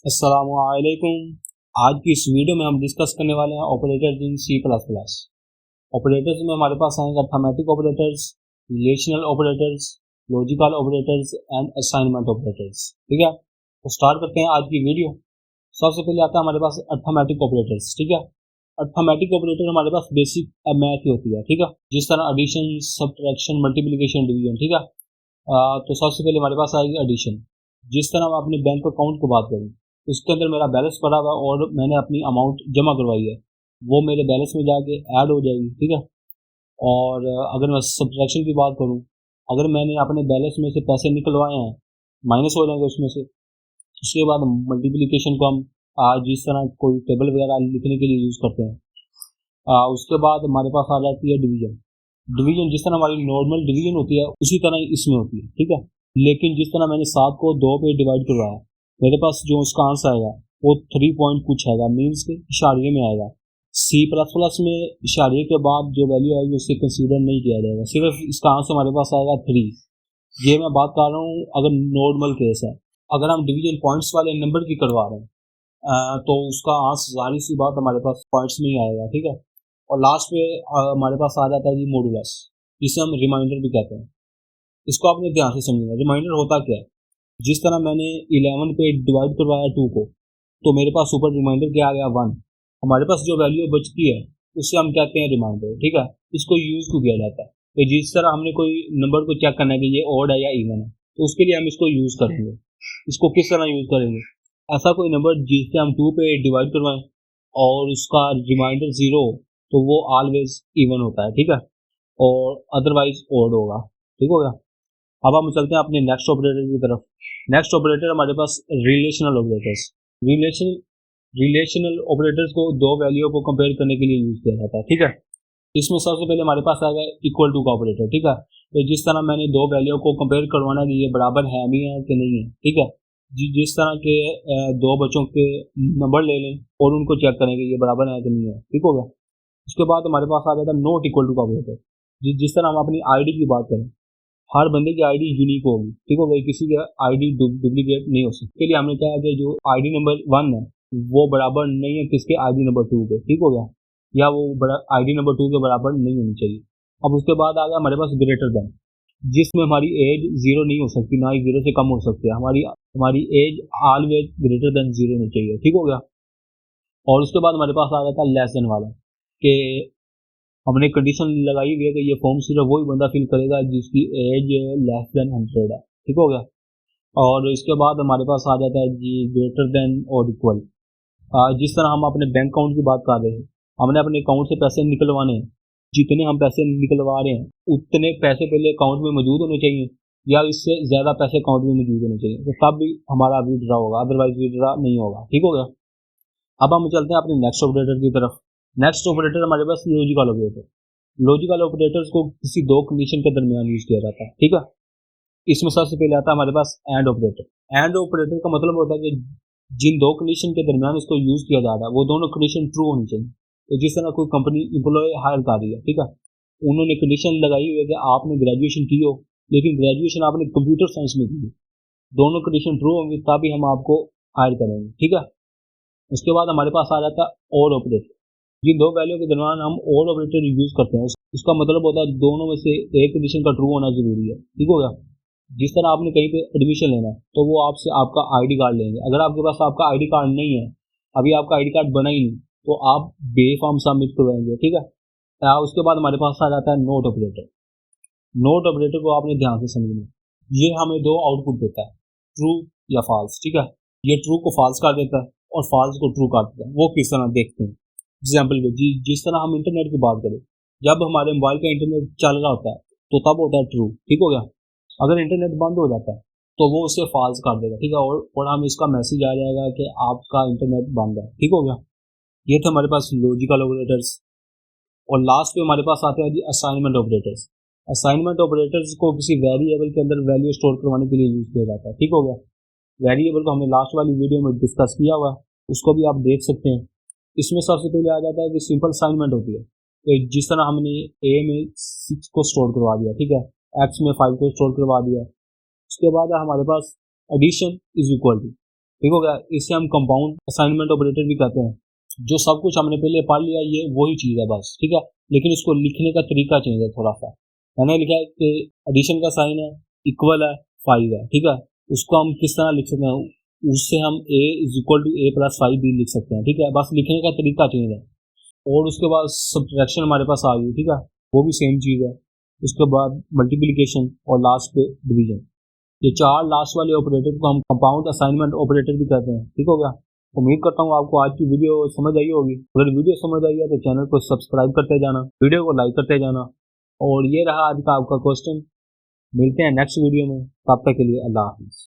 अस्सलामुअलैकुम। आज की इस वीडियो में हम डिस्कस करने वाले हैं operators in C plus plus. Operators में हमारे पास आएंगे arithmetic operators, relational operators, logical operators and assignment operators. ठीक है, तो स्टार्ट करते हैं आज की वीडियो। सबसे पहले आता है हमारे पास अर्थमेटिक ऑपरेटर्स। ठीक है, अर्थमेटिक ऑपरेटर हमारे पास बेसिक मैथ होती है। ठीक है, जिस तरह एडिशन, सब्ट्रैक्शन, मल्टीप्लिकेशन, डिवीजन। ठीक है, तो सबसे पहले हमारे पास आएगी एडिशन। जिस तरह मैं अपने बैंक अकाउंट की बात करूँ, उसके अंदर मेरा बैलेंस पड़ा हुआ और मैंने अपनी अमाउंट जमा करवाई है, वो मेरे बैलेंस में जाके ऐड हो जाएगी। ठीक है, और अगर मैं सब्ट्रैक्शन की बात करूँ, अगर मैंने अपने बैलेंस में से पैसे निकलवाए हैं, माइनस हो जाएंगे उसमें से। उसके बाद मल्टीप्लिकेशन को हम जिस तरह कोई टेबल वगैरह लिखने के लिए यूज़ करते हैं। उसके बाद हमारे पास आ जाती है डिवीजन। डिवीजन जिस तरह हमारी नॉर्मल डिवीजन होती है उसी तरह इसमें होती है। ठीक है, लेकिन जिस तरह मैंने 7 को 2 पे डिवाइड करवाया, मेरे पास जो उसका आंसर आएगा वो 3 पॉइंट कुछ आएगा, मीन्स के इशारिये में आएगा। सी प्लस प्लस में इशारिये के बाद जो वैल्यू आएगी उससे कंसीडर नहीं किया जाएगा, सिर्फ इसका आंसर हमारे पास आएगा 3। ये मैं बात कर रहा हूँ अगर नॉर्मल केस है। अगर हम डिवीजन पॉइंट्स वाले नंबर की करवा रहे हैं तो उसका आंसर जाहिर सी बात हमारे पास पॉइंट्स में ही आएगा। ठीक है, और लास्ट में हमारे पास आ जाता है जी मॉडुलस, जिसे हम रिमाइंडर भी कहते हैं। इसको आपने ध्यान से समझना। रिमाइंडर होता क्या है, जिस तरह मैंने 11 पे डिवाइड करवाया 2 को, तो मेरे पास ऊपर रिमाइंडर क्या आ गया 1। हमारे पास जो वैल्यू बचती है उससे हम कहते हैं रिमाइंडर। ठीक है, इसको यूज क्यों किया जाता है, तो जिस तरह हमने कोई नंबर को चेक करना है कि ये ऑड है या इवन है, तो उसके लिए हम इसको यूज करेंगे। इसको किस तरह यूज करेंगे, ऐसा कोई नंबर जिससे हम 2 पे डिवाइड करवाएं और उसका रिमाइंडर 0 हो, तो वो ऑलवेज इवन होता है। ठीक है, और अदरवाइज ऑड होगा। ठीक हो गया। अब हम चलते हैं अपने नेक्स्ट ऑपरेटर की तरफ। नेक्स्ट ऑपरेटर हमारे पास relational operators. Relation relational operators को दो वैल्यू को कंपेयर करने के लिए यूज किया जाता है। ठीक है, इसमें सबसे पहले हमारे पास आएगा इक्वल टू का ऑपरेटर। ठीक है, तो जिस तरह मैंने दो वैल्यू को कंपेयर करवाना है कि ये बराबर है भी है कि नहीं है। ठीक है, जिस तरह के दो बच्चों के नंबर ले लें और उनको चेक करें कि ये बराबर है कि नहीं है। ठीक हो गया। उसके बाद हमारे पास आ जाता है नॉट इक्वल टू का ऑपरेटर। जिस तरह हम अपनी आईडी की बात करें, हर बंदे की आईडी यूनिक होगी। ठीक हो गई, किसी की आईडी डुप्लीकेट नहीं हो सकती। इसके लिए हमने कहा कि जो आईडी नंबर 1 है वो बराबर नहीं है किसके आईडी नंबर 2 के। ठीक हो गया, या वो आईडी नंबर 2 के बराबर नहीं होनी चाहिए। अब उसके बाद आ गया हमारे पास ग्रेटर देन, जिसमें हमारी एज 0 नहीं हो सकती, ना ही 0 से कम हो सकती है। हमारी हमारी एज ऑलवेज ग्रेटर देन 0 होनी चाहिए। ठीक हो गया। और उसके बाद हमारे पास आ जाता है लेस देन वाला, कि हमने कंडीशन लगाई हुई है कि ये फॉर्म सिर्फ वही बंदा फिल करेगा जिसकी एज लेस देन 100 है। ठीक हो गया। और इसके बाद हमारे पास आ जाता है जी ग्रेटर देन और इक्वल। जिस तरह हम अपने बैंक अकाउंट की बात कर रहे हैं, हमने अपने अकाउंट से पैसे निकलवाने हैं, जितने हम पैसे निकलवा रहे हैं उतने पैसे पहले अकाउंट में मौजूद होने चाहिए, या इससे ज़्यादा पैसे अकाउंट में मौजूद होने चाहिए, तो तब भी हमारा विड्रा होगा, अदरवाइज विड्रा नहीं होगा। ठीक हो गया। अब हम चलते हैं अपने नेक्स्ट ऑपरेटर की तरफ। नेक्स्ट ऑपरेटर हमारे पास लॉजिकल ऑपरेटर। लॉजिकल ऑपरेटर्स को किसी दो कंडीशन के दरमियान यूज किया जाता है। ठीक है, इसमें सबसे पहले आता है हमारे पास एंड ऑपरेटर। एंड ऑपरेटर का मतलब होता है कि जिन दो कंडीशन के दरमियान इसको यूज किया जा रहा है वो दोनों कंडीशन ट्रू होनी चाहिए। तो जिस तरह कोई कंपनी एम्प्लॉय हायर कर रही है, ठीक है, उन्होंने कंडीशन लगाई हुई है कि आपने ग्रेजुएशन की हो, लेकिन ग्रेजुएशन आपने कंप्यूटर साइंस में की है। दोनों कंडीशन ट्रू होंगी तभी हम आपको हायर करेंगे। ठीक है, उसके बाद हमारे पास आ जाता है और ऑपरेटर। जिन दो वैल्यू के दरमियान हम और ऑपरेटर यूज करते हैं उसका मतलब होता है दोनों में से एक कंडीशन का ट्रू होना जरूरी है। ठीक हो गया। जिस तरह आपने कहीं पे एडमिशन लेना है तो वो आपसे आपका आईडी कार्ड लेंगे। अगर आपके पास आपका आईडी कार्ड नहीं है, अभी आपका आईडी कार्ड बना ही नहीं, तो आप बेफॉर्म सबमिट करवाएंगे। ठीक है, उसके बाद हमारे पास आ जाता है नोट ऑपरेटर। नोट ऑपरेटर को आपने ध्यान से समझना। ये हमें दो आउटपुट देता है, ट्रू या फॉल्स। ठीक है, ये ट्रू को फॉल्स कर देता है और फॉल्स को ट्रू कर देता है। वो किस तरह देखते हैं एग्जाम्पल पे। जिस तरह हम इंटरनेट की बात करें, जब हमारे मोबाइल का इंटरनेट चल रहा होता है तो तब होता है ट्रू। ठीक हो गया। अगर इंटरनेट बंद हो जाता है तो वो उसे फॉल्स कर देगा। ठीक है, और हम इसका मैसेज आ जाएगा कि आपका इंटरनेट बंद है। ठीक हो गया। ये थे हमारे पास लॉजिकल ऑपरेटर्स। और लास्ट में हमारे पास आते हैं जी असाइनमेंट ऑपरेटर्स। असाइनमेंट ऑपरेटर्स को किसी वेरिएबल के अंदर वैल्यू स्टोर करवाने के लिए यूज किया जाता है। ठीक हो गया। वेरिएबल को हमने लास्ट वाली वीडियो में डिस्कस किया हुआ है, उसको भी आप देख सकते हैं। इसमें सबसे पहले आ जाता है कि सिंपल असाइनमेंट होती है, तो जिस तरह हमने ए में 6 को स्टोर करवा दिया, ठीक है, एक्स में 5 को स्टोर करवा दिया। उसके बाद है हमारे पास एडिशन इज इक्वल टू, ठीक हो गया। इसे हम कंपाउंड असाइनमेंट ऑपरेटर भी कहते हैं। जो सब कुछ हमने पहले पढ़ लिया ये वही चीज़ है बस, ठीक है, लेकिन इसको लिखने का तरीका चेंज है थोड़ा सा। मैंने लिखा है कि एडिशन का साइन है, इक्वल है, 5 है, ठीक है, उसको हम किस तरह लिख सकते हैं, उससे हम a is equal to a plus 5 भी लिख सकते हैं, ठीक है, बस लिखने का तरीका चेंज है। और उसके बाद सब्ट्रैक्शन हमारे पास आ गई, ठीक है, वो भी सेम चीज़ है। उसके बाद मल्टीप्लिकेशन और लास्ट पे डिवीजन। ये 4 लास्ट वाले ऑपरेटर को हम कंपाउंड असाइनमेंट ऑपरेटर भी कहते हैं, ठीक हो गया। उम्मीद करता हूँ आपको आज की वीडियो समझ आई होगी। अगर वीडियो समझ आई है तो चैनल को सब्सक्राइब करते जाना, वीडियो को लाइक करते जाना। और ये रहा आज का आपका क्वेश्चन। मिलते हैं नेक्स्ट वीडियो में, तब तक के लिए अल्लाह हाफिज़।